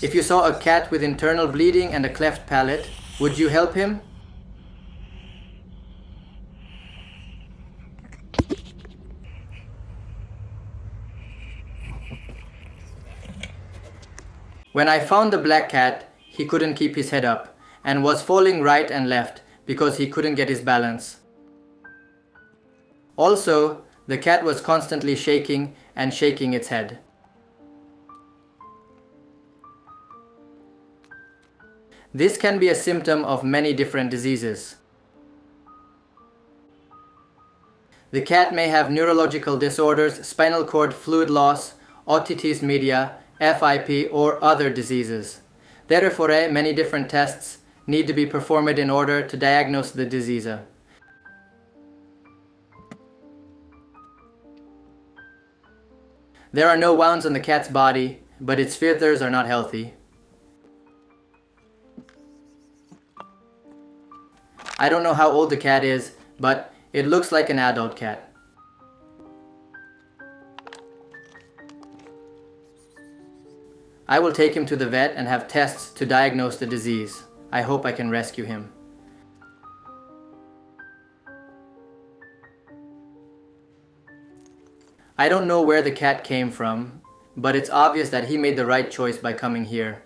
If you saw a cat with internal bleeding and a cleft palate, would you help him? When I found the black cat, he couldn't keep his head up and was falling right and left because he couldn't get his balance. Also, the cat was constantly shaking and shaking its head. This can be a symptom of many different diseases. The cat may have neurological disorders, spinal cord fluid loss, otitis media, FIP, or other diseases. Therefore, many different tests need to be performed in order to diagnose the disease. There are no wounds on the cat's body, but its feathers are not healthy. I don't know how old the cat is, but it looks like an adult cat. I will take him to the vet and have tests to diagnose the disease. I hope I can rescue him. I don't know where the cat came from, but it's obvious that he made the right choice by coming here.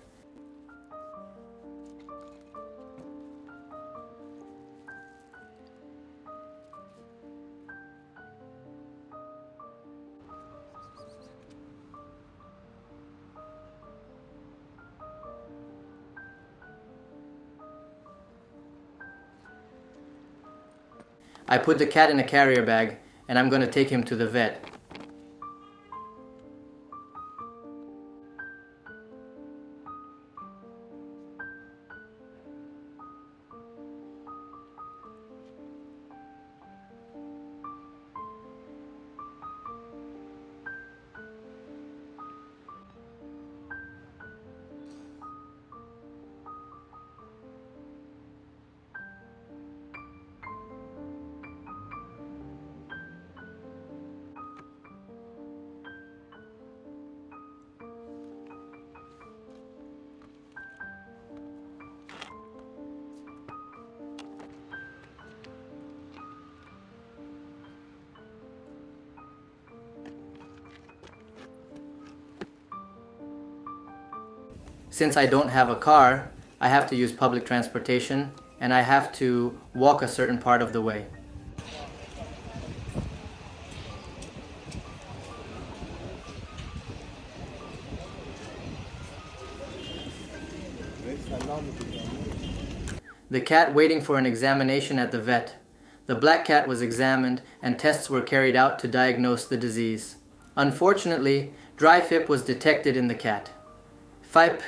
I put the cat in a carrier bag and I'm going to take him to the vet. Since I don't have a car, I have to use public transportation and I have to walk a certain part of the way. The cat waiting for an examination at the vet. The black cat was examined and tests were carried out to diagnose the disease. Unfortunately, dry FIP was detected in the cat. FIP,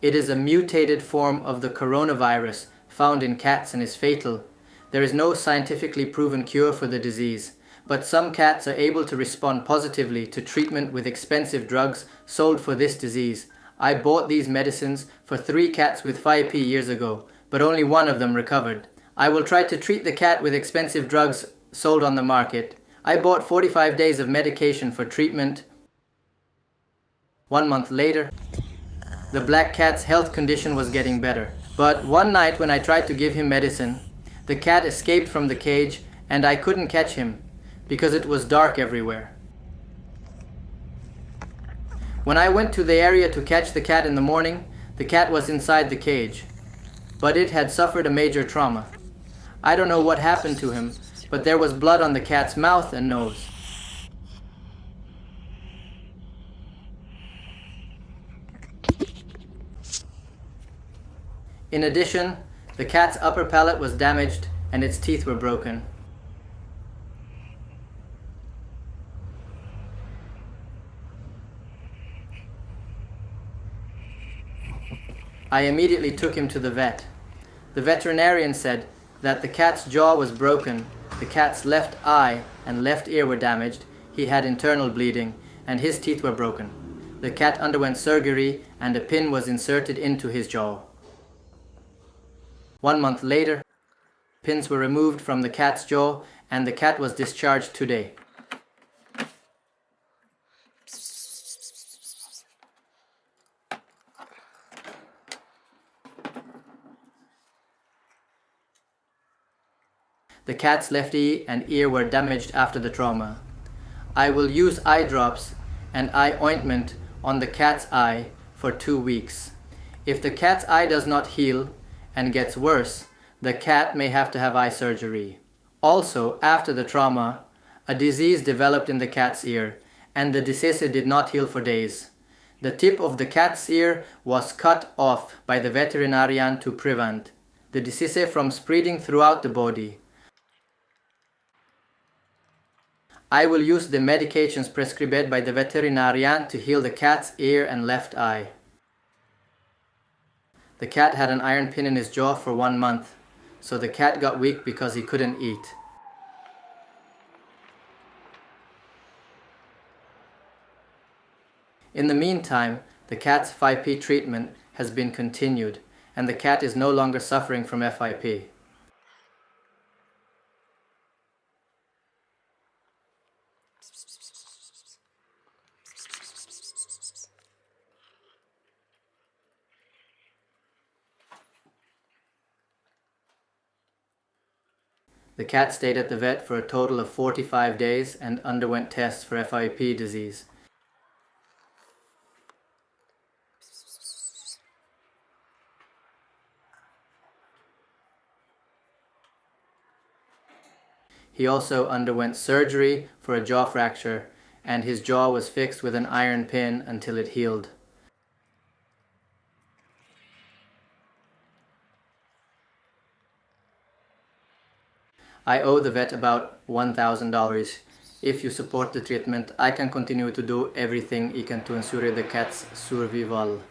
it is a mutated form of the coronavirus found in cats and is fatal. There is no scientifically proven cure for the disease, but some cats are able to respond positively to treatment with expensive drugs sold for this disease. I bought these medicines for 3 cats with FIP years ago, but only one of them recovered. I will try to treat the cat with expensive drugs sold on the market. I bought 45 days of medication for treatment. 1 month later, the black cat's health condition was getting better. But one night when I tried to give him medicine, the cat escaped from the cage and I couldn't catch him because it was dark everywhere. When I went to the area to catch the cat in the morning, the cat was inside the cage, but it had suffered a major trauma. I don't know what happened to him, but there was blood on the cat's mouth and nose. In addition, the cat's upper palate was damaged and its teeth were broken. I immediately took him to the vet. The veterinarian said that the cat's jaw was broken, the cat's left eye and left ear were damaged, he had internal bleeding, and his teeth were broken. The cat underwent surgery and a pin was inserted into his jaw. 1 month later, pins were removed from the cat's jaw and the cat was discharged today. The cat's left eye and ear were damaged after the trauma. I will use eye drops and eye ointment on the cat's eye for 2 weeks. If the cat's eye does not heal and gets worse, the cat may have to have eye surgery. Also, after the trauma, a disease developed in the cat's ear, and the disease did not heal for days. The tip of the cat's ear was cut off by the veterinarian to prevent the disease from spreading throughout the body. I will use the medications prescribed by the veterinarian to heal the cat's ear and left eye. The cat had an iron pin in his jaw for 1 month, so the cat got weak because he couldn't eat. In the meantime, the cat's FIP treatment has been continued, and the cat is no longer suffering from FIP. The cat stayed at the vet for a total of 45 days and underwent tests for FIP disease. He also underwent surgery for a jaw fracture, and his jaw was fixed with an iron pin until it healed. I owe the vet about $1,000. If you support the treatment, I can continue to do everything I can to ensure the cat's survival.